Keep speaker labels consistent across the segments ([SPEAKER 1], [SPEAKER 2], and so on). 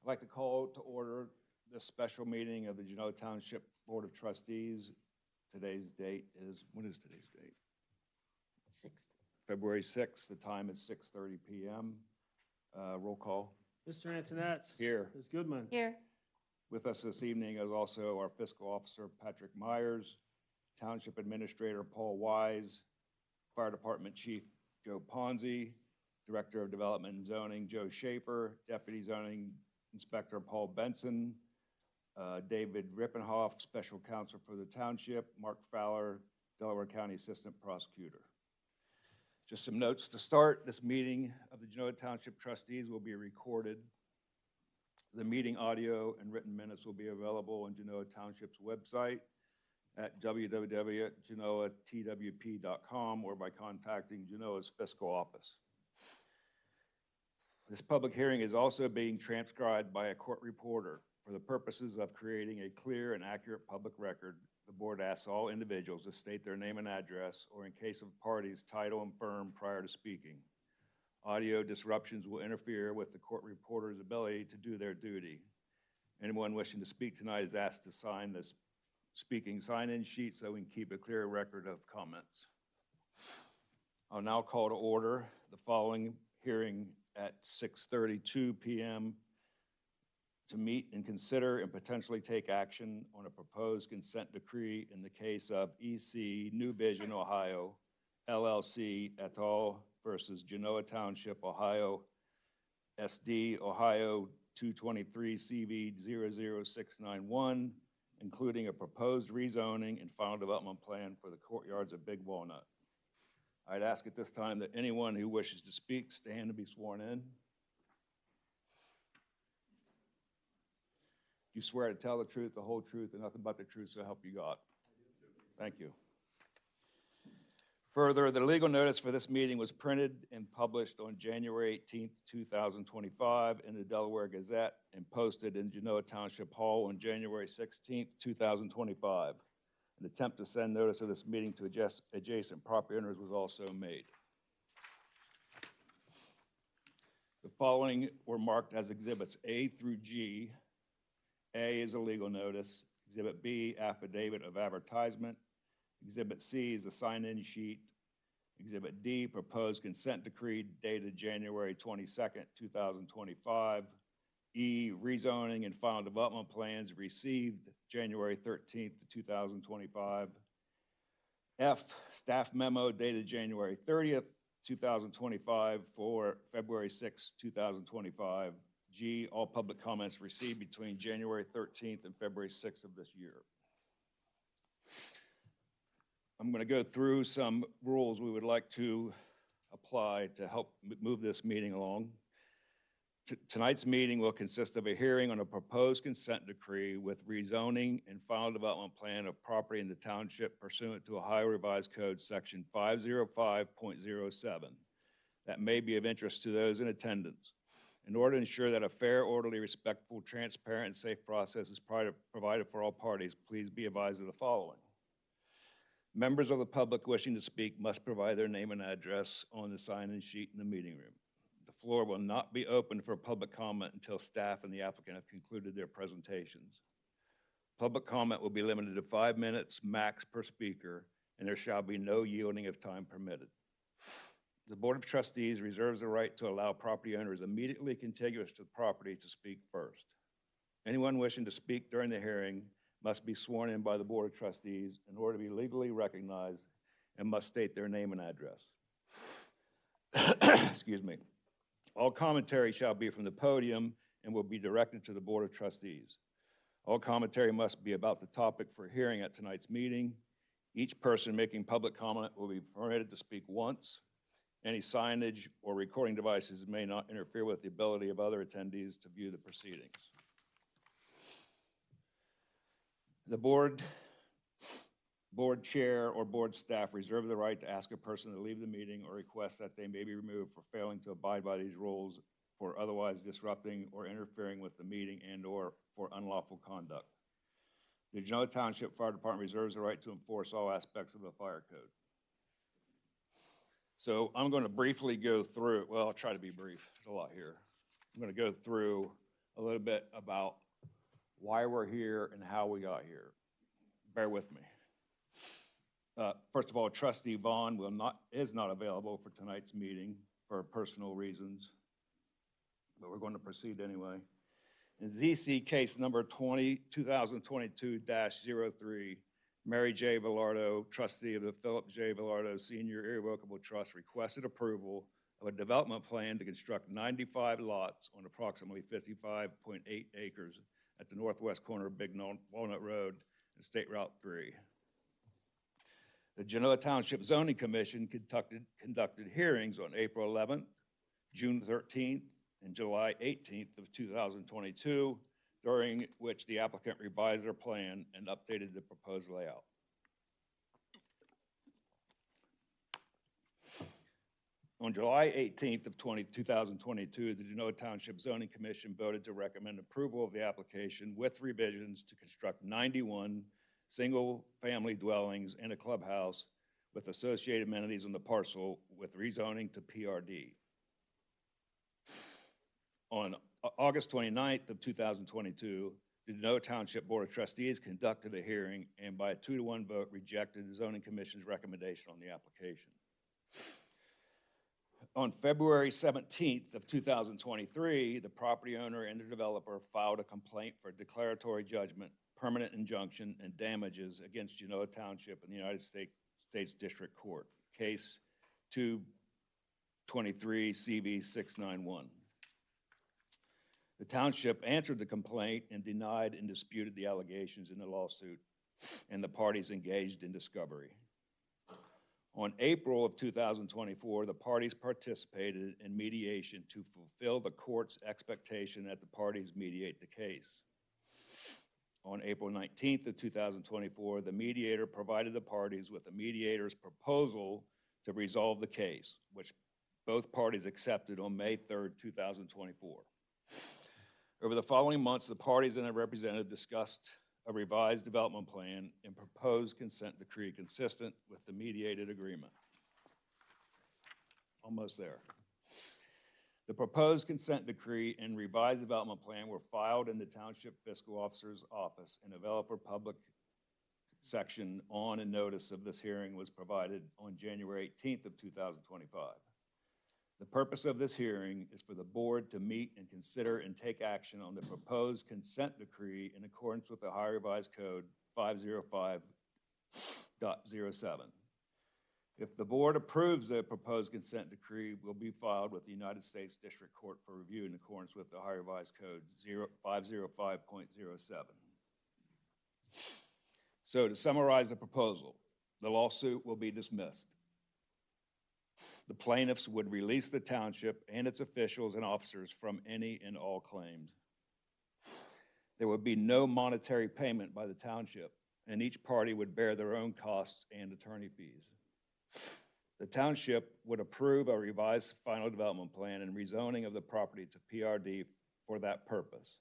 [SPEAKER 1] I'd like to call to order this special meeting of the Genoa Township Board of Trustees. Today's date is, what is today's date?
[SPEAKER 2] 6th.
[SPEAKER 1] February 6th. The time is 6:30 p.m. Roll call.
[SPEAKER 3] Mr. Antoinette.
[SPEAKER 1] Here.
[SPEAKER 3] Ms. Goodman.
[SPEAKER 2] Here.
[SPEAKER 1] With us this evening is also our fiscal officer, Patrick Myers, Township Administrator, Paul Wise, Fire Department Chief, Joe Ponzi, Director of Development and Zoning, Joe Schaefer, Deputy Zoning Inspector, Paul Benson, David Rippenhoff, Special Counsel for the Township, Mark Fowler, Delaware County Assistant Prosecutor. Just some notes to start. This meeting of the Genoa Township Trustees will be recorded. The meeting audio and written minutes will be available on Genoa Township's website at www.genoatwp.com or by contacting Genoa's fiscal office. This public hearing is also being transcribed by a court reporter. For the purposes of creating a clear and accurate public record, the board asks all individuals to state their name and address, or in case of parties, title and firm prior to speaking. Audio disruptions will interfere with the court reporter's ability to do their duty. Anyone wishing to speak tonight is asked to sign this speaking sign-in sheet so we can keep a clear record of comments. I'll now call to order the following hearing at 6:32 p.m. to meet and consider and potentially take action on a proposed consent decree in the case of EC New Vision, Ohio, LLC et al. Versus Genoa Township, Ohio, SD, Ohio 223 CV 00691, including a proposed rezoning and final development plan for the courtyards of Big Walnut. I'd ask at this time that anyone who wishes to speak stand to be sworn in. You swear to tell the truth, the whole truth, and nothing but the truth, so help you God. Thank you. Further, the legal notice for this meeting was printed and published on January 18th, 2025 in the Delaware Gazette and posted in Genoa Township Hall on January 16th, 2025. An attempt to send notice of this meeting to adjacent property owners was also made. The following were marked as exhibits A through G. A is a legal notice. Exhibit B, affidavit of advertisement. Exhibit C is a sign-in sheet. Exhibit D, proposed consent decree dated January 22nd, 2025. E, rezoning and final development plans received January 13th, 2025. F, staff memo dated January 30th, 2025 for February 6th, 2025. G, all public comments received between January 13th and February 6th of this year. I'm going to go through some rules we would like to apply to help move this meeting along. Tonight's meeting will consist of a hearing on a proposed consent decree with rezoning and final development plan of property in the township pursuant to Ohio Revised Code Section 505.07 that may be of interest to those in attendance. In order to ensure that a fair, orderly, respectful, transparent, and safe process is provided for all parties, please be advised of the following. Members of the public wishing to speak must provide their name and address on the sign-in sheet in the meeting room. The floor will not be open for public comment until staff and the applicant have concluded their presentations. Public comment will be limited to 5 minutes max per speaker, and there shall be no yielding of time permitted. The Board of Trustees reserves the right to allow property owners immediately contiguous to the property to speak first. Anyone wishing to speak during the hearing must be sworn in by the Board of Trustees in order to be legally recognized and must state their name and address. Excuse me. All commentary shall be from the podium and will be directed to the Board of Trustees. All commentary must be about the topic for hearing at tonight's meeting. Each person making public comment will be permitted to speak once. Any signage or recording devices may not interfere with the ability of other attendees to view the proceedings. The board chair or board staff reserve the right to ask a person to leave the meeting or request that they may be removed for failing to abide by these rules, for otherwise disrupting or interfering with the meeting and or for unlawful conduct. The Genoa Township Fire Department reserves the right to enforce all aspects of the fire code. So I'm going to briefly go through, well, I'll try to be brief. There's a lot here. I'm going to go through a little bit about why we're here and how we got here. Bear with me. First of all, Trustee Vaughn is not available for tonight's meeting for personal reasons, but we're going to proceed anyway. In ZC case number 2022-03, Mary J. Villardo, trustee of the Philip J. Villardo Senior Irrevocable Trust, requested approval of a development plan to construct 95 lots on approximately 55.8 acres at the northwest corner of Big Walnut Road and State Route 3. The Genoa Township Zoning Commission conducted hearings on April 11th, June 13th, and July 18th of 2022, during which the applicant revised their plan and updated the proposed layout. On July 18th of 2022, the Genoa Township Zoning Commission voted to recommend approval of the application with revisions to construct 91 single-family dwellings and a clubhouse with associated amenities on the parcel with rezoning to PRD. On August 29th of 2022, the Genoa Township Board of Trustees conducted a hearing and by a 2-to-1 vote rejected the Zoning Commission's recommendation on the application. On February 17th of 2023, the property owner and the developer filed a complaint for declaratory judgment, permanent injunction, and damages against Genoa Township in the United States District Court, case 223 CV 691. The township answered the complaint and denied and disputed the allegations in the lawsuit, and the parties engaged in discovery. On April of 2024, the parties participated in mediation to fulfill the court's expectation that the parties mediate the case. On April 19th of 2024, the mediator provided the parties with the mediator's proposal to resolve the case, which both parties accepted on May 3rd, 2024. Over the following months, the parties and their representative discussed a revised development plan and proposed consent decree consistent with the mediated agreement. Almost there. The proposed consent decree and revised development plan were filed in the Township Fiscal Officer's Office, and a developer public section on and notice of this hearing was provided on January 18th of 2025. The purpose of this hearing is for the board to meet and consider and take action on the proposed consent decree in accordance with the Ohio Revised Code 505.07. If the board approves the proposed consent decree, will be filed with the United States District Court for review in accordance with the Ohio Revised Code 505.07. So to summarize the proposal, the lawsuit will be dismissed. The plaintiffs would release the township and its officials and officers from any and all claims. There would be no monetary payment by the township, and each party would bear their own costs and attorney fees. The township would approve a revised final development plan and rezoning of the property to PRD for that purpose.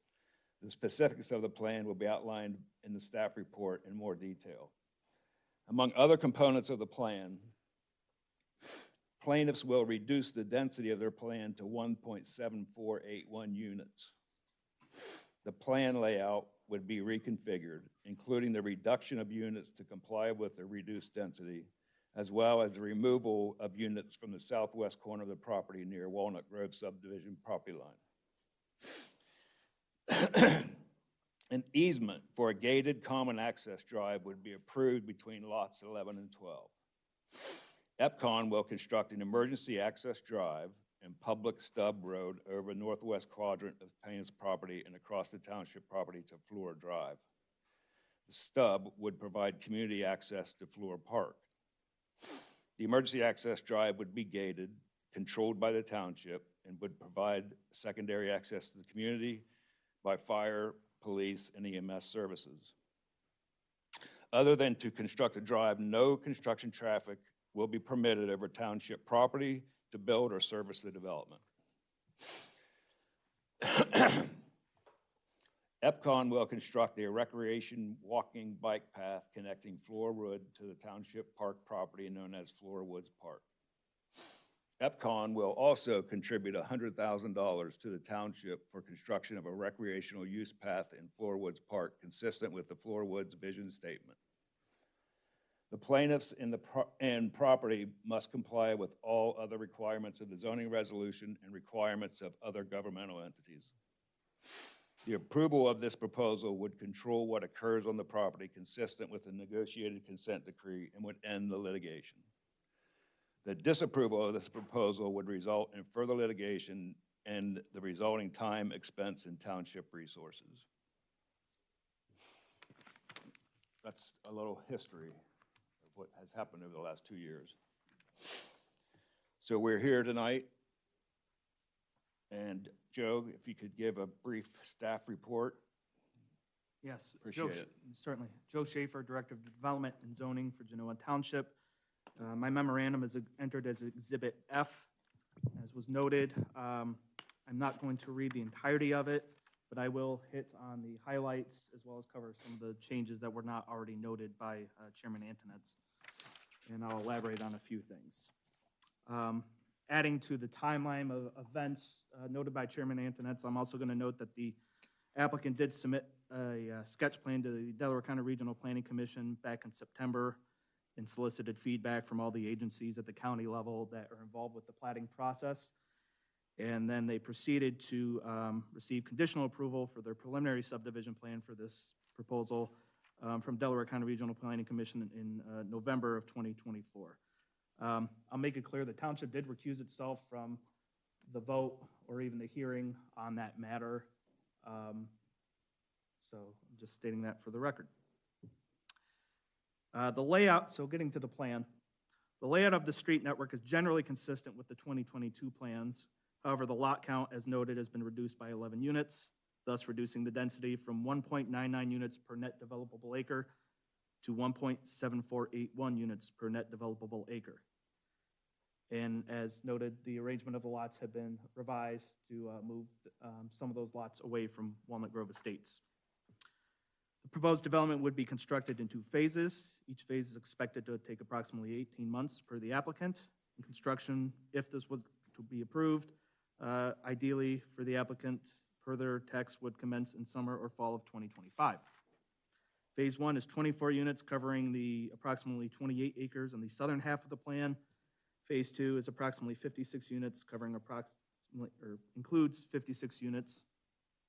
[SPEAKER 1] The specifics of the plan will be outlined in the staff report in more detail. Among other components of the plan, plaintiffs will reduce the density of their plan to 1.7481 units. The plan layout would be reconfigured, including the reduction of units to comply with the reduced density, as well as the removal of units from the southwest corner of the property near Walnut Grove subdivision property line. An easement for a gated common access drive would be approved between lots 11 and 12. EPCON will construct an emergency access drive and public stub road over the northwest quadrant of plaintiff's property and across the township property to Fleur Drive. The stub would provide community access to Fleur Park. The emergency access drive would be gated, controlled by the township, and would provide secondary access to the community by fire, police, and EMS services. Other than to construct a drive, no construction traffic will be permitted over township property to build or service the development. EPCON will construct a recreation walking bike path connecting Floor Wood to the township park property known as Floor Woods Park. EPCON will also contribute $100,000 to the township for construction of a recreational use path in Flora Woods Park, consistent with the Flora Woods vision statement. The plaintiffs and property must comply with all other requirements of the zoning resolution and requirements of other governmental entities. The approval of this proposal would control what occurs on the property, consistent with the negotiated consent decree, and would end the litigation. The disapproval of this proposal would result in further litigation and the resulting time, expense, and township resources. That's a little history of what has happened over the last 2 years. So we're here tonight. And Joe, if you could give a brief staff report.
[SPEAKER 3] Yes.
[SPEAKER 1] Appreciate
[SPEAKER 3] Joe,
[SPEAKER 1] it.
[SPEAKER 3] certainly. Joe Schaefer, Director of Development and Zoning for Genoa Township. My memorandum is entered as Exhibit F, as was noted. I'm not going to read the entirety of it, but I will hit on the highlights as well as cover some of the changes that were not already noted by Chairman Antonetz. And I'll elaborate on a few things. Adding to the timeline of events noted by Chairman Antonetz, I'm also going to note that the applicant did submit a sketch plan to the Delaware County Regional Planning Commission back in September and solicited feedback from all the agencies at the county level that are involved with the plating process. And then they proceeded to receive conditional approval for their preliminary subdivision plan for this proposal from Delaware County Regional Planning Commission in November of 2024. I'll make it clear the township did recuse itself from the vote or even the hearing on that matter. So I'm just stating that for the record. The layout, so getting to the plan, the layout of the street network is generally consistent with the 2022 plans. However, the lot count, as noted, has been reduced by 11 units, thus reducing the density from 1.99 units per net developable acre to 1.7481 units per net developable acre. And as noted, the arrangement of the lots have been revised to move some of those lots away from Walnut Grove Estates. The proposed development would be constructed in 2 phases. Each phase is expected to take approximately 18 months per the applicant. In construction, if this was to be approved, ideally for the applicant, further text would commence in summer or fall of 2025. Phase 1 is 24 units covering the approximately 28 acres on the southern half of the plan. Phase 2 is approximately 56 units covering includes 56 units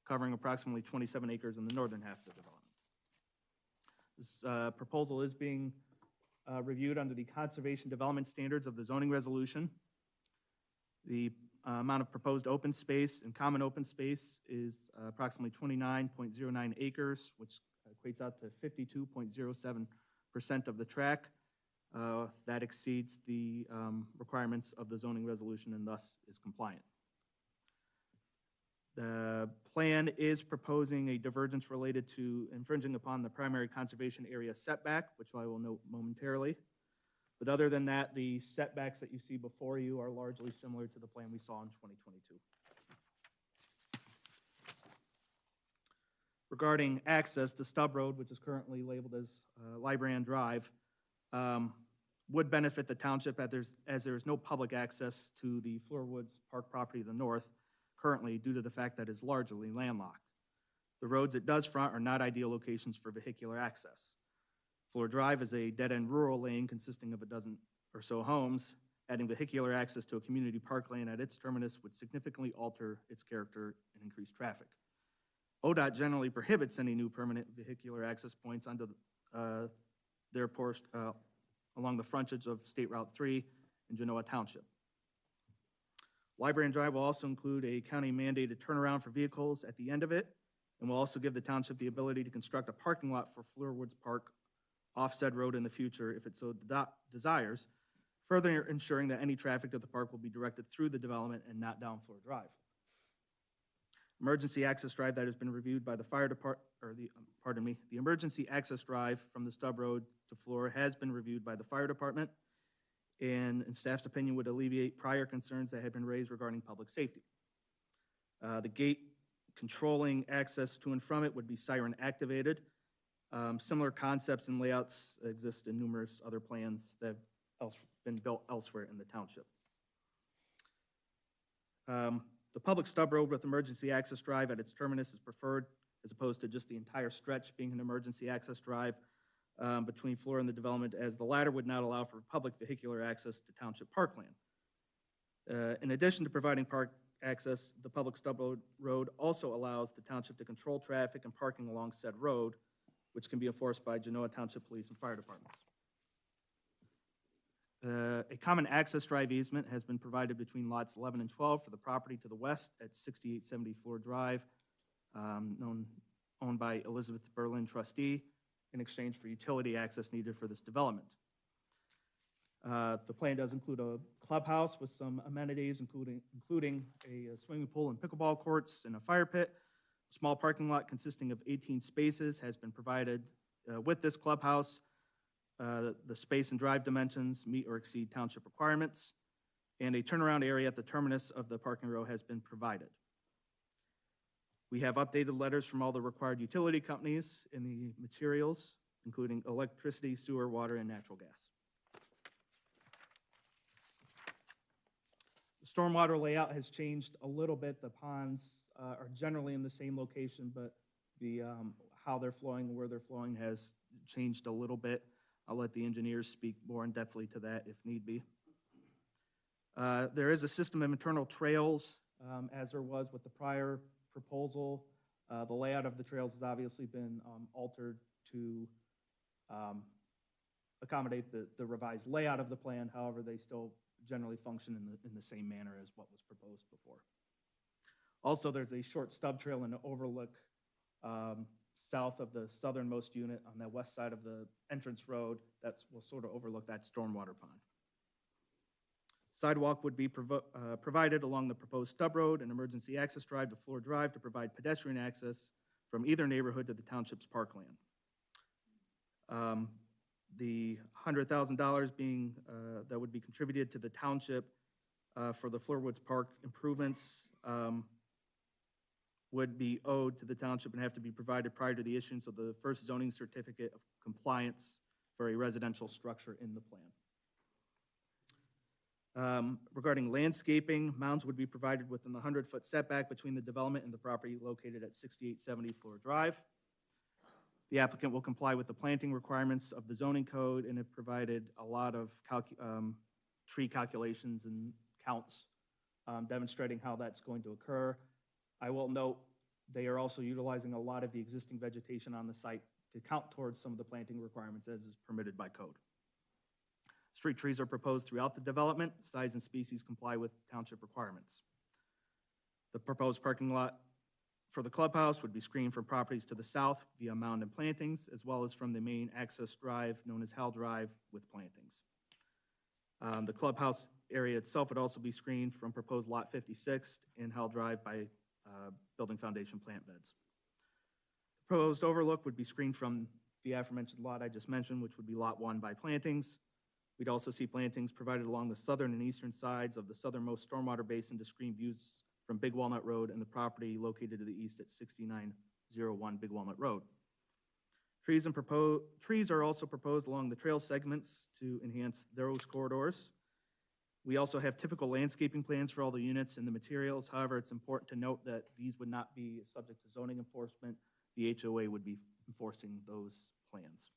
[SPEAKER 3] covering approximately 27 acres in the northern half of the development. This proposal is being reviewed under the conservation development standards of the zoning resolution. The amount of proposed open space and common open space is approximately 29.09 acres, which equates out to 52.07% of the tract. That exceeds the requirements of the zoning resolution and thus is compliant. The plan is proposing a divergence related to infringing upon the primary conservation area setback, which I will note momentarily. But other than that, the setbacks that you see before you are largely similar to the plan we saw in 2022. Regarding access, the stub road, which is currently labeled as Librand Drive, would benefit the township as there is no public access to the Flora Woods Park property to the north currently due to the fact that it's largely landlocked. The roads it does front are not ideal locations for vehicular access. Flora Drive is a dead-end rural lane consisting of a dozen or so homes. Adding vehicular access to a community park lane at its terminus would significantly alter its character and increase traffic. ODOT generally prohibits any new permanent vehicular access points onto their along the frontage of State Route 3 in Genoa Township. Library and Drive will also include a county-mandated turnaround for vehicles at the end of it, and will also give the township the ability to construct a parking lot for Flora Woods Park off said road in the future if it so desires, further ensuring that any traffic to the park will be directed through the development and not down Flora Drive. Emergency access drive that has been reviewed by the fire department, the emergency access drive from the stub road to Flora has been reviewed by the fire department, and in staff's opinion would alleviate prior concerns that had been raised regarding public safety. The gate controlling access to and from it would be siren activated. Similar concepts and layouts exist in numerous other plans that have been built elsewhere in the township. The public stub road with emergency access drive at its terminus is preferred, as opposed to just the entire stretch being an emergency access drive between Flora and the development, as the latter would not allow for public vehicular access to township parkland. In addition to providing park access, the public stub road also allows the township to control traffic and parking along said road, which can be enforced by Genoa Township Police and Fire Departments. A common access drive easement has been provided between lots 11 and 12 for the property to the west at 6874 Drive, owned by Elizabeth Berlin, trustee, in exchange for utility access needed for this development. The plan does include a clubhouse with some amenities, including a swimming pool and pickleball courts and a fire pit. A small parking lot consisting of 18 spaces has been provided with this clubhouse. The space and drive dimensions meet or exceed township requirements, and a turnaround area at the terminus of the parking row has been provided. We have updated letters from all the required utility companies in the materials, including electricity, sewer, water, and natural gas. The stormwater layout has changed a little bit. The ponds are generally in the same location, but the how they're flowing, where they're flowing has changed a little bit. I'll let the engineers speak more in depthly to that if need be. There is a system of internal trails, as there was with the prior proposal. The layout of the trails has obviously been altered to accommodate the revised layout of the plan. However, they still generally function in the same manner as what was proposed before. Also, there's a short stub trail and an overlook south of the southernmost unit on the west side of the entrance road that will sort of overlook that stormwater pond. Sidewalk would be provided along the proposed stub road and emergency access drive to Floor Drive to provide pedestrian access from either neighborhood to the township's parkland. The $100,000 being that would be contributed to the township for the Floorwoods Park improvements would be owed to the township and have to be provided prior to the issuance of the first zoning certificate of compliance for a residential structure in the plan. Regarding landscaping, mounds would be provided within the 100-foot setback between the development and the property located at 6874 Drive. The applicant will comply with the planting requirements of the zoning code and have provided a lot of tree calculations and counts demonstrating how that's going to occur. I will note they are also utilizing a lot of the existing vegetation on the site to count towards some of the planting requirements as is permitted by code. Street trees are proposed throughout the development. Size and species comply with township requirements. The proposed parking lot for the clubhouse would be screened from properties to the south via mound and plantings, as well as from the main access drive known as Hal Drive with plantings. The clubhouse area itself would also be screened from proposed lot 56 and Hal Drive by building foundation plant beds. The proposed overlook would be screened from the aforementioned lot I just mentioned, which would be lot 1 by plantings. We'd also see plantings provided along the southern and eastern sides of the southernmost stormwater basin to screen views from Big Walnut Road and the property located to the east at 6901 Big Walnut Road. Trees are also proposed along the trail segments to enhance those corridors. We also have typical landscaping plans for all the units and the materials. However, it's important to note that these would not be subject to zoning enforcement. The HOA would be enforcing those plans.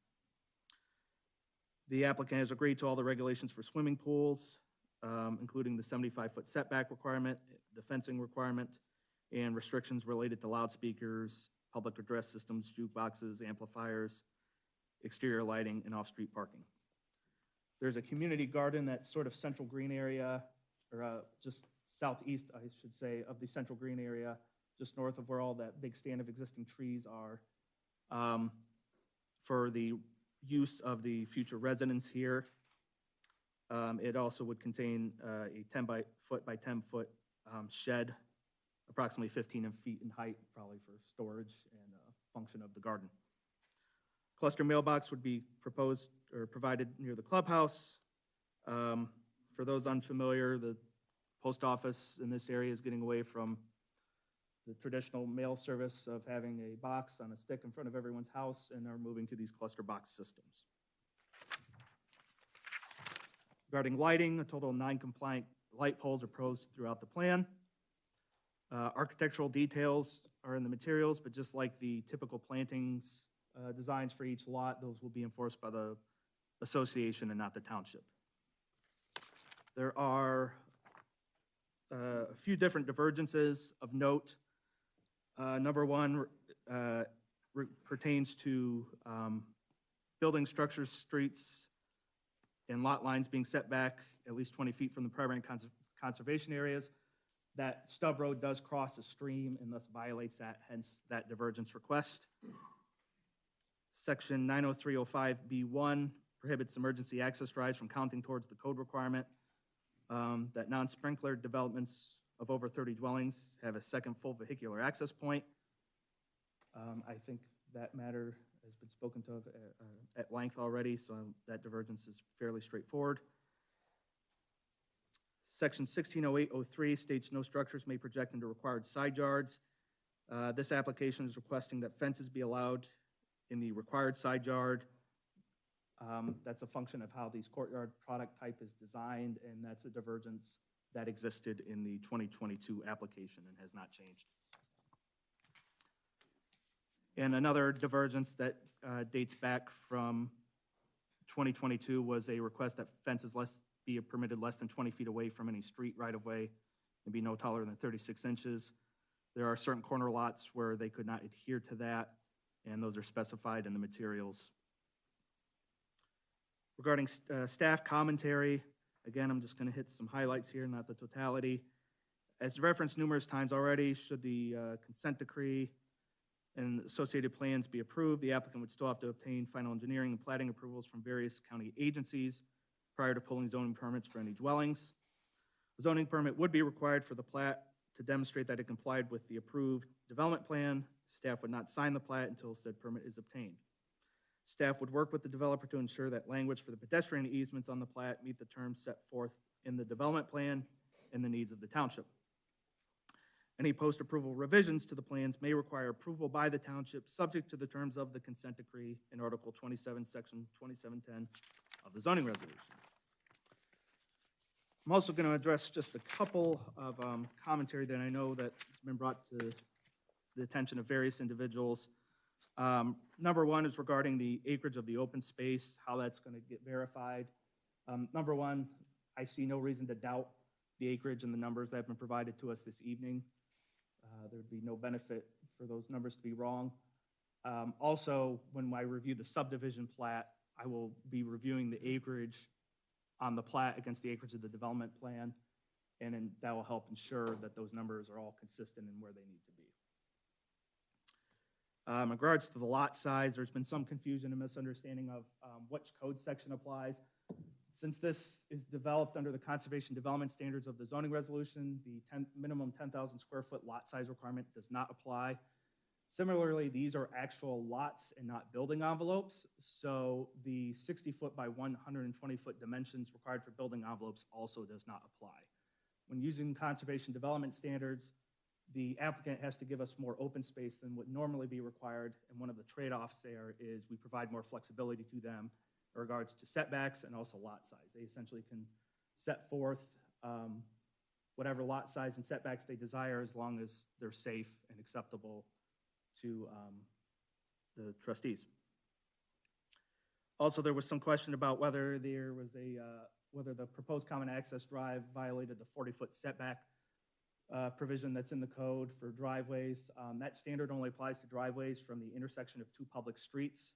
[SPEAKER 3] The applicant has agreed to all the regulations for swimming pools, including the 75-foot setback requirement, the fencing requirement, and restrictions related to loudspeakers, public address systems, jukeboxes, amplifiers, exterior lighting, and off-street parking. There's a community garden, that sort of central green area, or just southeast, I should say, of the central green area, just north of where all that big stand of existing trees are, for the use of the future residents here. It also would contain a 10 foot by 10 foot shed, approximately 15 feet in height, probably for storage and function of the garden. Cluster mailbox would be proposed or provided near the clubhouse. For those unfamiliar, the post office in this area is getting away from the traditional mail service of having a box on a stick in front of everyone's house and are moving to these cluster box systems. Regarding lighting, a total of 9 compliant light poles are proposed throughout the plan. Architectural details are in the materials, but just like the typical plantings designs for each lot, those will be enforced by the association and not the township. There are a few different divergences of note. Number one pertains to building structures, streets, and lot lines being set back at least 20 feet from the primary conservation areas. That stub road does cross a stream and thus violates that, hence that divergence request. Section 90305B1 prohibits emergency access drives from counting towards the code requirement that non-sprinkler developments of over 30 dwellings have a second full vehicular access point. I think that matter has been spoken to at length already, so that divergence is fairly straightforward. Section 160803 states no structures may project into required side yards. This application is requesting that fences be allowed in the required side yard. That's a function of how these courtyard product type is designed, and that's a divergence that existed in the 2022 application and has not changed. And another divergence that dates back from 2022 was a request that fences be permitted less than 20 feet away from any street right-of-way and be no taller than 36 inches. There are certain corner lots where they could not adhere to that, and those are specified in the materials. Regarding staff commentary, again, I'm just going to hit some highlights here, not the totality. As referenced numerous times already, should the consent decree and associated plans be approved, the applicant would still have to obtain final engineering and plating approvals from various county agencies prior to pulling zoning permits for any dwellings. A zoning permit would be required for the plat to demonstrate that it complied with the approved development plan. Staff would not sign the plat until said permit is obtained. Staff would work with the developer to ensure that language for the pedestrian easements on the plat meet the terms set forth in the development plan and the needs of the township. Any post-approval revisions to the plans may require approval by the township, subject to the terms of the consent decree in Article 27, Section 2710 of the zoning resolution. I'm also going to address just a couple of commentary that I know that has been brought to the attention of various individuals. Number one is regarding the acreage of the open space, how that's going to get verified. Number one, I see no reason to doubt the acreage and the numbers that have been provided to us this evening. There'd be no benefit for those numbers to be wrong. Also, when I review the subdivision plat, I will be reviewing the acreage on the plat against the acreage of the development plan, and then that will help ensure that those numbers are all consistent in where they need to be. In regards to the lot size, there's been some confusion and misunderstanding of which code section applies. Since this is developed under the conservation development standards of the zoning resolution, the minimum 10,000 square foot lot size requirement does not apply. Similarly, these are actual lots and not building envelopes, so the 60-foot by 120-foot dimensions required for building envelopes also does not apply. When using conservation development standards, the applicant has to give us more open space than would normally be required, and one of the trade-offs there is we provide more flexibility to them in regards to setbacks and also lot size. They essentially can set forth whatever lot size and setbacks they desire as long as they're safe and acceptable to the trustees. Also, there was some question about whether there was whether the proposed common access drive violated the 40-foot setback provision that's in the code for driveways. That standard only applies to driveways from the intersection of two public streets.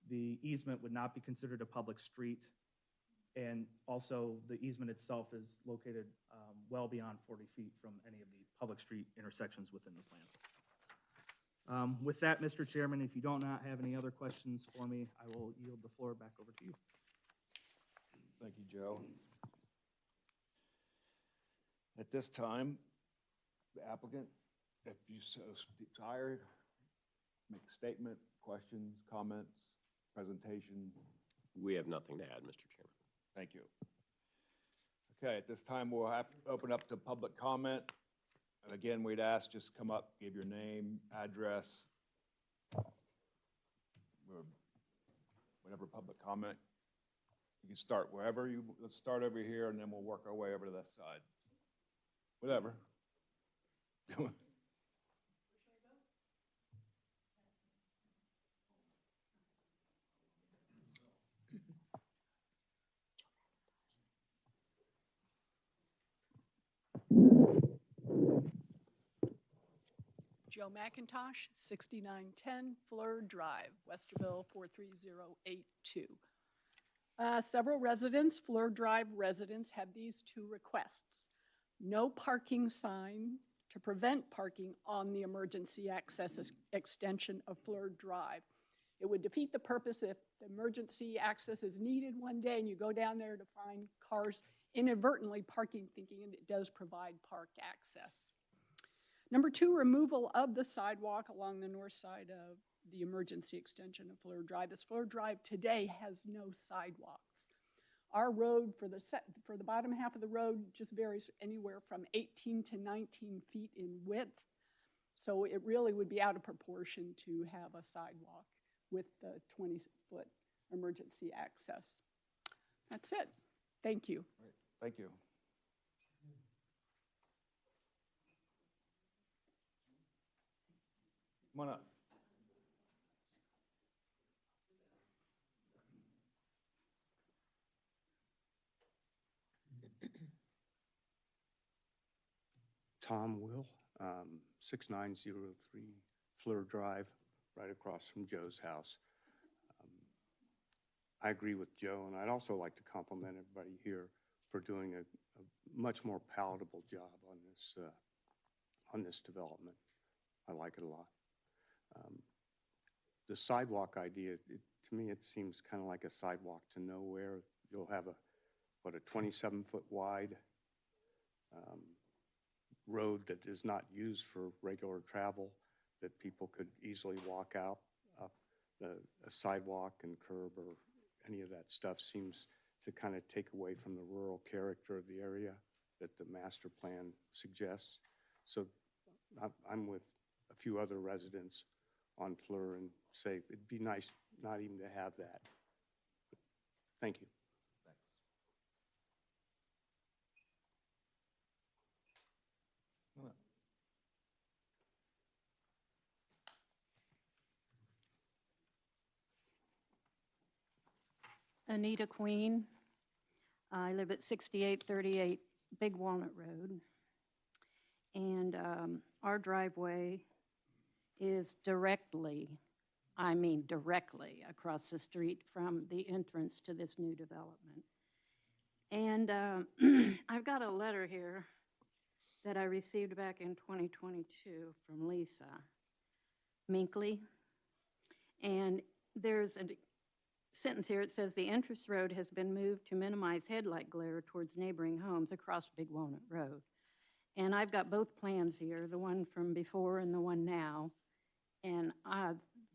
[SPEAKER 3] The easement would not be considered a public street, and also the easement itself is located well beyond 40 feet from any of the public street intersections within the plan. With that, Mr. Chairman, if you do not have any other questions for me, I will yield the floor back over to you.
[SPEAKER 1] Thank you, Joe. At this time, the applicant, if you so desire, make a statement, questions, comments, presentation.
[SPEAKER 4] We have nothing to add, Mr. Chairman.
[SPEAKER 1] Thank you. Okay, at this time, we'll have to open up to public comment. Again, we'd ask just come up, give your name, address, or whatever public comment. You can start wherever you, let's start over here and then we'll work our way over to that side. Whatever.
[SPEAKER 5] Joe McIntosh, 6910 Fleur Drive, Westerville 43082. Several residents, Fleur Drive residents, have these two requests. No parking sign to prevent parking on the emergency access extension of Fleur Drive. It would defeat the purpose if the emergency access is needed one day and you go down there to find cars inadvertently parking, thinking it does provide park access. Number two, removal of the sidewalk along the north side of the emergency extension of Fleur Drive. This Fleur Drive today has no sidewalks. Our road for the bottom half of the road just varies anywhere from 18 to 19 feet in width. So it really would be out of proportion to have a sidewalk with the 20-foot emergency access. That's it. Thank you.
[SPEAKER 1] Thank you. Come on up.
[SPEAKER 6] Tom Will, 6903 Fleur Drive, right across from Joe's house. I agree with Joe, and I'd also like to compliment everybody here for doing a much more palatable job on this development. I like it a lot. The sidewalk idea, to me, it seems kind of like a sidewalk to nowhere. You'll have a 27-foot wide road that is not used for regular travel, that people could easily walk out. A sidewalk and curb or any of that stuff seems to kind of take away from the rural character of the area that the master plan suggests. So I'm with a few other residents on Fleur and say it'd be nice not even to have that. Thank you.
[SPEAKER 1] Come on up.
[SPEAKER 2] Anita Queen. I live at 6838 Big Walnut Road. And our driveway is directly across the street from the entrance to this new development. And I've got a letter here that I received back in 2022 from Lisa Minkley. And there's a sentence here. It says, the entrance road has been moved to minimize headlight glare towards neighboring homes across Big Walnut Road. And I've got both plans here, the one from before and the one now. And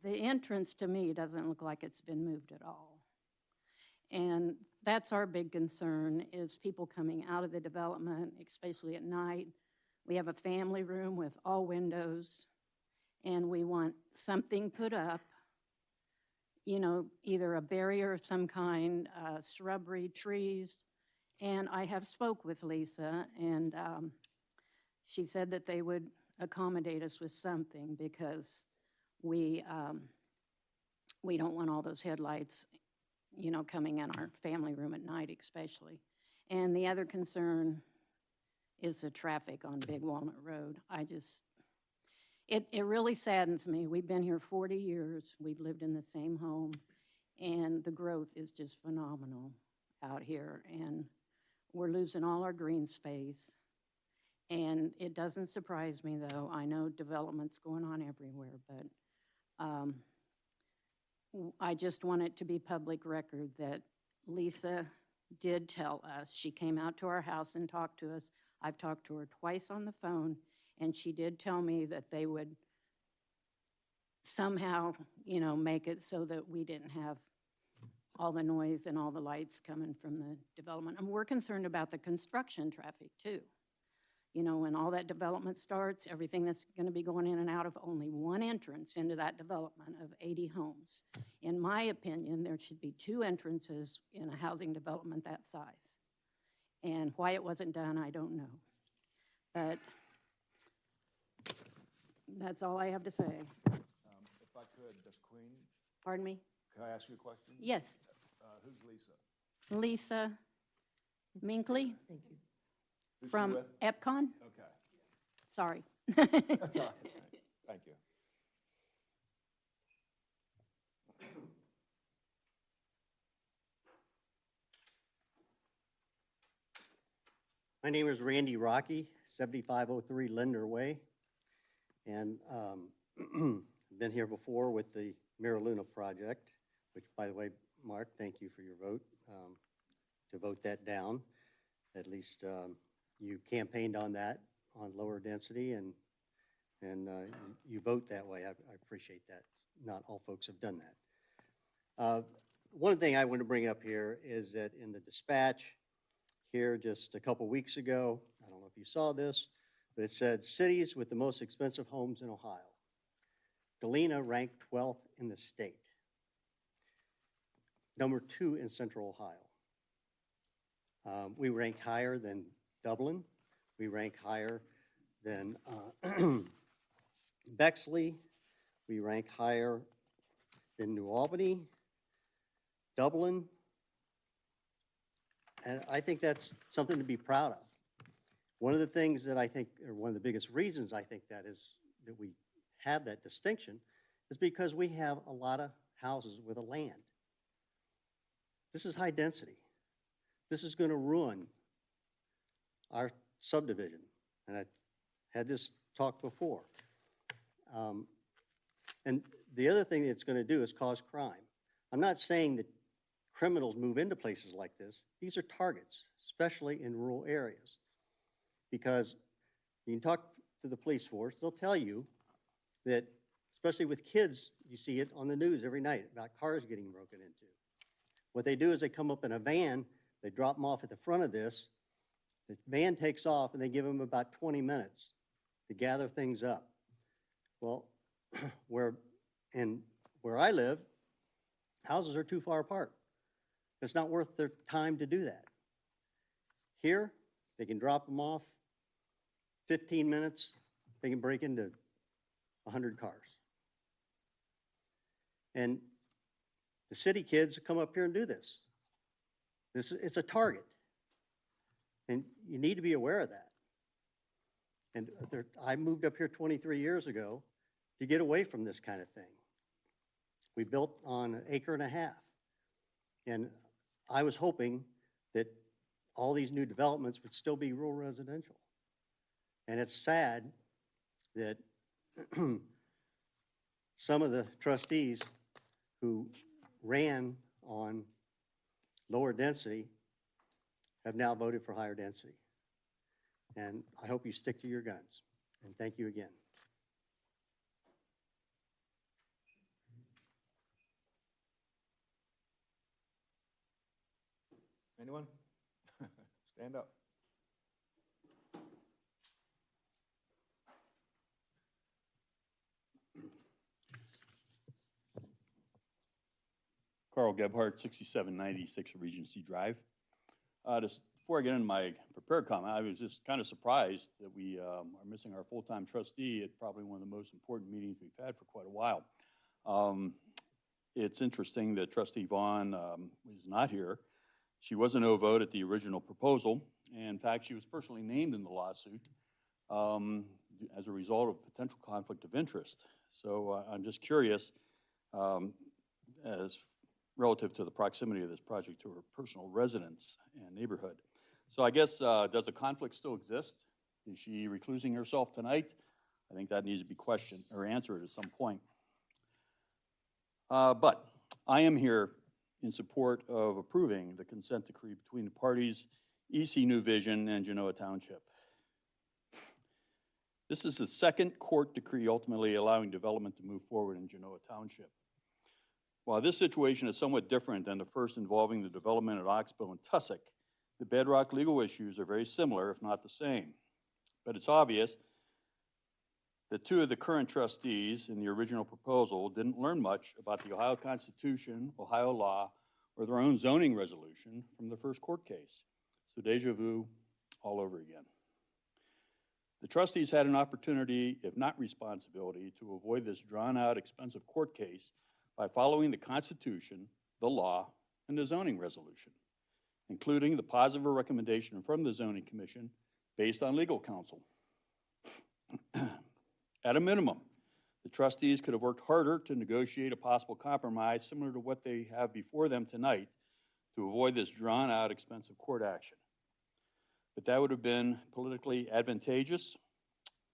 [SPEAKER 2] the entrance to me doesn't look like it's been moved at all. And that's our big concern, is people coming out of the development, especially at night. We have a family room with all windows, and we want something put up, you know, either a barrier of some kind, shrubbery, trees. And I have spoke with Lisa, and she said that they would accommodate us with something, because we don't want all those headlights, you know, coming in our family room at night especially. And the other concern is the traffic on Big Walnut Road. It really saddens me. We've been here 40 years. We've lived in the same home, and the growth is just phenomenal out here. And we're losing all our green space. And it doesn't surprise me, though. I know development's going on everywhere, but I just want it to be public record that Lisa did tell us. She came out to our house and talked to us. I've talked to her twice on the phone, and she did tell me that they would somehow, you know, make it so that we didn't have all the noise and all the lights coming from the development. And we're concerned about the construction traffic, too. You know, when all that development starts, everything that's going to be going in and out of only one entrance into that development of 80 homes. In my opinion, there should be 2 entrances in a housing development that size. And why it wasn't done, I don't know. But That's all I have to say.
[SPEAKER 1] If I could, Ms. Queen,
[SPEAKER 2] Pardon me?
[SPEAKER 1] can I ask you a question?
[SPEAKER 2] Yes,
[SPEAKER 1] Who's Lisa?
[SPEAKER 2] Lisa Minkley
[SPEAKER 1] Who's she
[SPEAKER 2] from
[SPEAKER 1] with?
[SPEAKER 2] EPCON.
[SPEAKER 1] Okay.
[SPEAKER 2] Sorry.
[SPEAKER 1] That's all right. Thank you.
[SPEAKER 7] My name is Randy Rocky, 7503 Linder Way. And been here before with the Mira Luna project, which, by the way, Mark, thank you for your vote, to vote that down. At least you campaigned on that, on lower density, and you vote that way. I appreciate that. Not all folks have done that. One thing I want to bring up here is that in the dispatch here just a couple weeks ago, I don't know if you saw this, but it said cities with the most expensive homes in Ohio. Galena ranked 12th in the state. Number 2 in Central Ohio. We rank higher than Dublin. We rank higher than Bexley. We rank higher than New Albany, Dublin. And I think that's something to be proud of. One of the things that I think, or one of the biggest reasons I think that we have that distinction is because we have a lot of houses with a land. This is high density. This is going to ruin our subdivision. And I had this talk before. And the other thing it's going to do is cause crime. I'm not saying that criminals move into places like this. These are targets, especially in rural areas. Because you can talk to the police force, they'll tell you that, especially with kids, you see it on the news every night about cars getting broken into. What they do is they come up in a van, they drop them off at the front of this, the van takes off, and they give them about 20 minutes to gather things up. Well, where I live, houses are too far apart. It's not worth their time to do that. Here, they can drop them off, 15 minutes, they can break into 100 cars. And the city kids come up here and do this. It's a target. And you need to be aware of that. And I moved up here 23 years ago to get away from this kind of thing. We built on 1.5 acres. And I was hoping that all these new developments would still be rural residential. And it's sad that some of the trustees who ran on lower density have now voted for higher density. And I hope you stick to your guns. And thank you again.
[SPEAKER 1] Anyone? Stand up.
[SPEAKER 8] Carl Gebhardt, 6796 Regency Drive. Before I get into my prepared comment, I was just kind of surprised that we are missing our full-time trustee at probably one of the most important meetings we've had for quite a while. It's interesting that Trustee Vaughn is not here. She was a no vote at the original proposal. And in fact, she was personally named in the lawsuit as a result of potential conflict of interest. So I'm just curious, as relative to the proximity of this project to her personal residence and neighborhood. So I guess, does a conflict still exist? Is she reclusing herself tonight? I think that needs to be questioned or answered at some point. But I am here in support of approving the consent decree between the parties, EC New Vision and Genoa Township. This is the second court decree ultimately allowing development to move forward in Genoa Township. While this situation is somewhat different than the first involving the development at Oxbow and Tussock, the bedrock legal issues are very similar, if not the same. But it's obvious that two of the current trustees in the original proposal didn't learn much about the Ohio Constitution, Ohio law, or their own zoning resolution from the first court case. So deja vu all over again. The trustees had an opportunity, if not responsibility, to avoid this drawn-out, expensive court case by following the Constitution, the law, and the zoning resolution, including the positive recommendation from the Zoning Commission based on legal counsel. At a minimum, the trustees could have worked harder to negotiate a possible compromise similar to what they have before them tonight to avoid this drawn-out, expensive court action. But that would have been politically advantageous,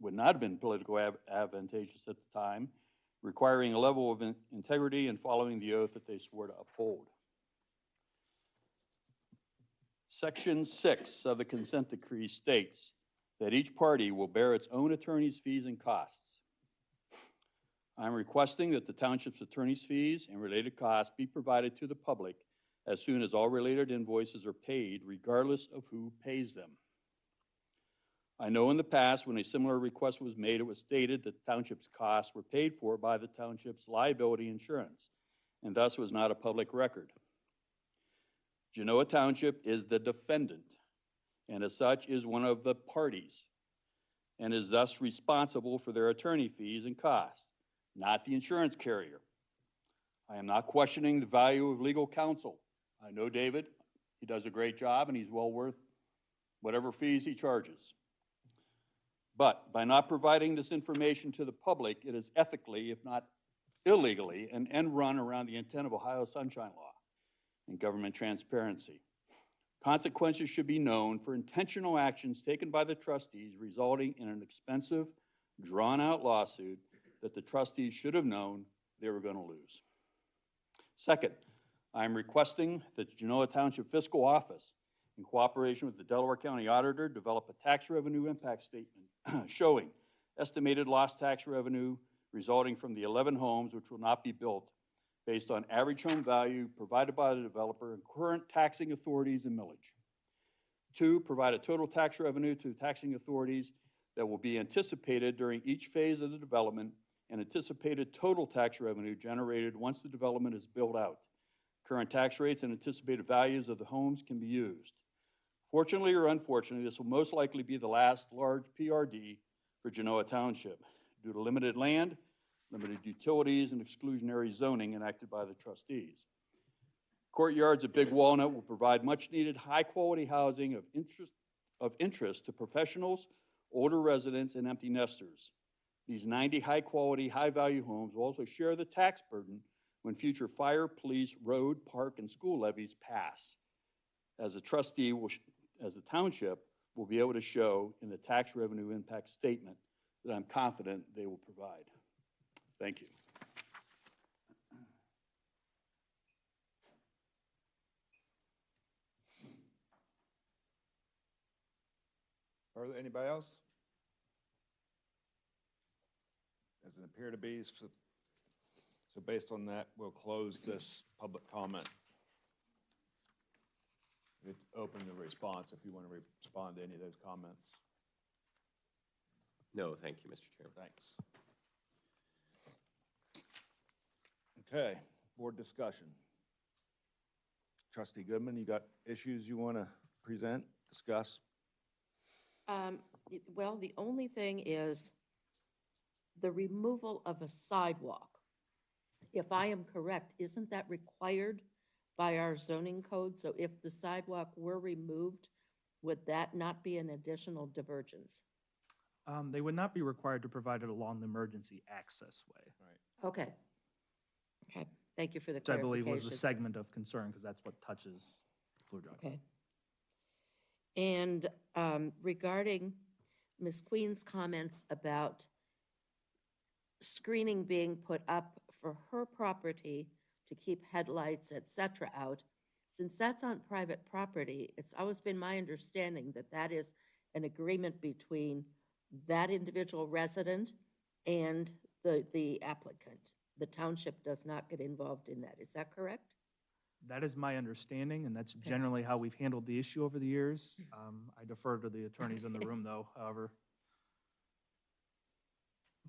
[SPEAKER 8] would not have been politically advantageous at the time, requiring a level of integrity and following the oath that they swore to uphold. Section 6 of the consent decree states that each party will bear its own attorney's fees and costs. I'm requesting that the township's attorney's fees and related costs be provided to the public as soon as all related invoices are paid, regardless of who pays them. I know in the past, when a similar request was made, it was stated that the township's costs were paid for by the township's liability insurance, and thus was not a public record. Genoa Township is the defendant, and as such is one of the parties, and is thus responsible for their attorney fees and costs, not the insurance carrier. I am not questioning the value of legal counsel. I know David, he does a great job, and he's well worth whatever fees he charges. But by not providing this information to the public, it is ethically, if not illegally, an end run around the intent of Ohio Sunshine Law and government transparency. Consequences should be known for intentional actions taken by the trustees resulting in an expensive, drawn-out lawsuit that the trustees should have known they were going to lose. Second, I am requesting that the Genoa Township Fiscal Office, in cooperation with the Delaware County Auditor, develop a tax revenue impact statement showing estimated lost tax revenue resulting from the 11 homes which will not be built based on average home value provided by the developer and current taxing authorities and millage. 2, provide a total tax revenue to taxing authorities that will be anticipated during each phase of the development and anticipated total tax revenue generated once the development is built out. Current tax rates and anticipated values of the homes can be used. Fortunately or unfortunately, this will most likely be the last large PRD for Genoa Township due to limited land, limited utilities, and exclusionary zoning enacted by the trustees. Courtyards at Big Walnut will provide much-needed high-quality housing of interest to professionals, older residents, and empty nesters. These 90 high-quality, high-value homes will also share the tax burden when future fire, police, road, park, and school levies pass. As a trustee, as the township, will be able to show in the tax revenue impact statement that I'm confident they will provide. Thank you.
[SPEAKER 1] Further, anybody else? Doesn't appear to be, so based on that, we'll close this public comment. It's open to response if you want to respond to any of those comments.
[SPEAKER 4] No, thank you, Mr. Chairman.
[SPEAKER 1] Thanks. Okay, board discussion. Trustee Goodman, you got issues you want to present, discuss?
[SPEAKER 9] Well, the only thing is the removal of a sidewalk. If I am correct, isn't that required by our zoning code? So if the sidewalk were removed, would that not be an additional divergence?
[SPEAKER 3] They would not be required to provide it along the emergency access way,
[SPEAKER 9] Okay. Okay, thank you for the
[SPEAKER 3] which I believe
[SPEAKER 9] clarification.
[SPEAKER 3] was the segment of concern, because that's what touches Fleur Drive.
[SPEAKER 9] Okay. And regarding Ms. Queen's comments about screening being put up for her property to keep headlights, et cetera, out, since that's on private property, it's always been my understanding that that is an agreement between that individual resident and the applicant. The township does not get involved in that. Is that correct?
[SPEAKER 3] That is my understanding, and that's generally how we've handled the issue over the years. I defer to the attorneys in the room, though, however.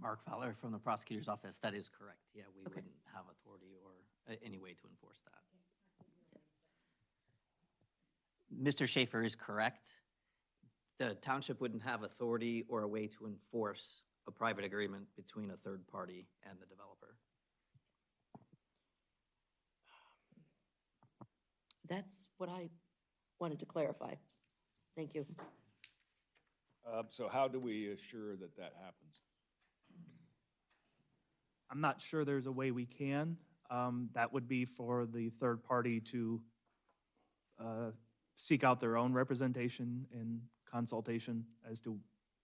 [SPEAKER 10] Mark Fowler from the prosecutor's office. That is correct. Yeah, we
[SPEAKER 9] Okay.
[SPEAKER 10] wouldn't have authority or any way to enforce that. Mr. Schaefer is correct. The township wouldn't have authority or a way to enforce a private agreement between a third party and the developer.
[SPEAKER 9] That's what I wanted to clarify. Thank you.
[SPEAKER 1] So how do we assure that that happens?
[SPEAKER 3] I'm not sure there's a way we can. That would be for the third party to seek out their own representation and consultation as to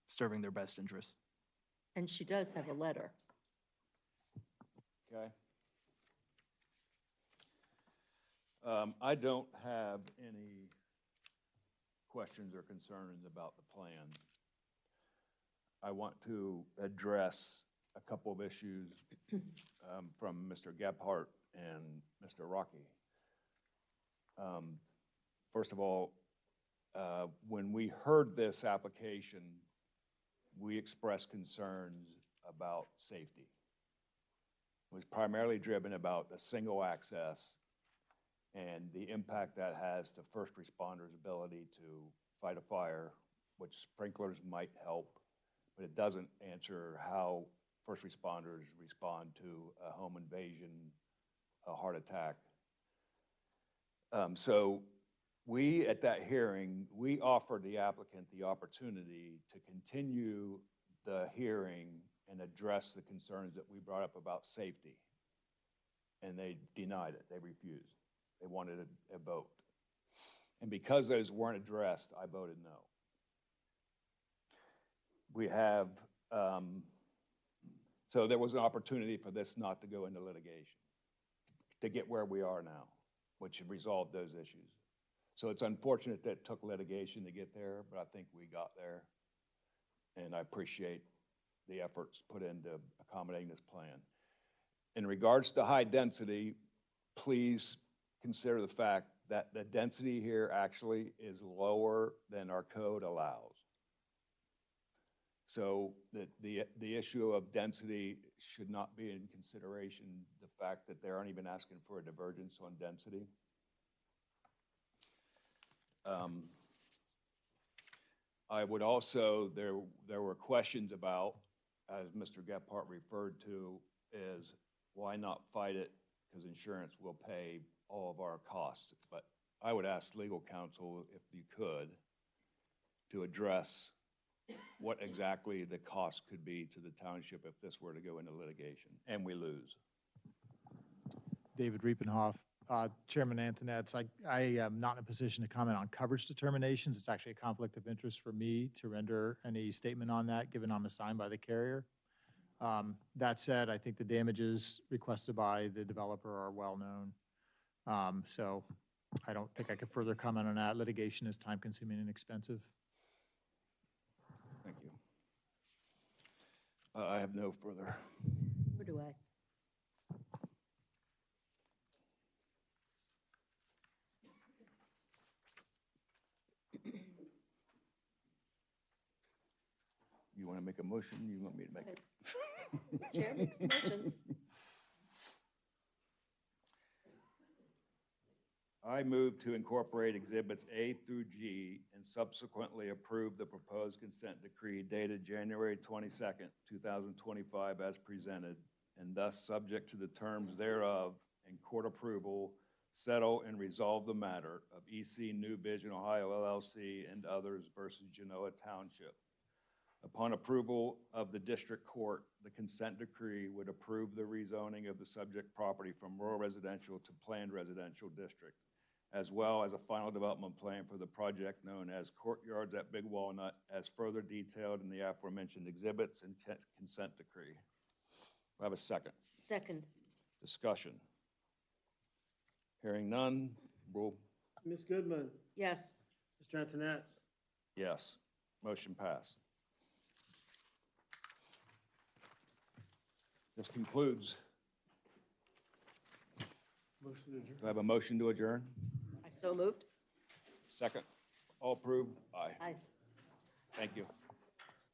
[SPEAKER 3] serving their best interests.
[SPEAKER 9] And she does have a letter.
[SPEAKER 1] Okay. I don't have any questions or concerns about the plan. I want to address a couple of issues from Mr. Gebhardt and Mr. Rocky. First of all, when we heard this application, we expressed concerns about safety. It was primarily driven about the single access and the impact that has to first responders' ability to fight a fire, which sprinklers might help, but it doesn't answer how first responders respond to a home invasion, a heart attack. So we, at that hearing, we offered the applicant the opportunity to continue the hearing and address the concerns that we brought up about safety. And they denied it, they refused. They wanted a vote. And because those weren't addressed, I voted no. We have, so there was an opportunity for this not to go into litigation, to get where we are now, which resolved those issues. So it's unfortunate that it took litigation to get there, but I think we got there. And I appreciate the efforts put into accommodating this plan. In regards to high density, please consider the fact that the density here actually is lower than our code allows. So the issue of density should not be in consideration, the fact that they aren't even asking for a divergence on density. I would also, there were questions about, as Mr. Gebhardt referred to, is why not fight it? Because insurance will pay all of our costs. But I would ask legal counsel, if you could, to address what exactly the cost could be to the township if this were to go into litigation and we lose.
[SPEAKER 11] David Riepenhoff, Chairman Antonetts. I am not in a position to comment on coverage determinations. It's actually a conflict of interest for me to render any statement on that, given I'm assigned by the carrier. That said, I think the damages requested by the developer are well known. So I don't think I could further comment on that. Litigation is time-consuming and expensive.
[SPEAKER 1] Thank you. I have no further.
[SPEAKER 9] Or do I?
[SPEAKER 1] You want to make a motion? You want me to make it?
[SPEAKER 9] Chair makes motions.
[SPEAKER 1] I move to incorporate exhibits A through G and subsequently approve the proposed consent decree dated January 22nd, 2025 as presented, and thus subject to the terms thereof and court approval, settle and resolve the matter of EC New Vision Ohio LLC and others versus Genoa Township. Upon approval of the district court, the consent decree would approve the rezoning of the subject property from rural residential to planned residential district, as well as a final development plan for the project known as Courtyards at Big Walnut, as further detailed in the aforementioned exhibits and consent decree. Do I have a second?
[SPEAKER 9] Second.
[SPEAKER 1] Discussion. Hearing none, roll.
[SPEAKER 12] Ms. Goodman,
[SPEAKER 9] Yes.
[SPEAKER 12] Mr. Antonetts,
[SPEAKER 1] Yes. Motion passed. This concludes.
[SPEAKER 12] motion to adjourn.
[SPEAKER 1] Do I have a motion to adjourn?
[SPEAKER 9] I so moved.
[SPEAKER 1] Second. All approved? Aye.
[SPEAKER 9] Aye.
[SPEAKER 1] Thank you.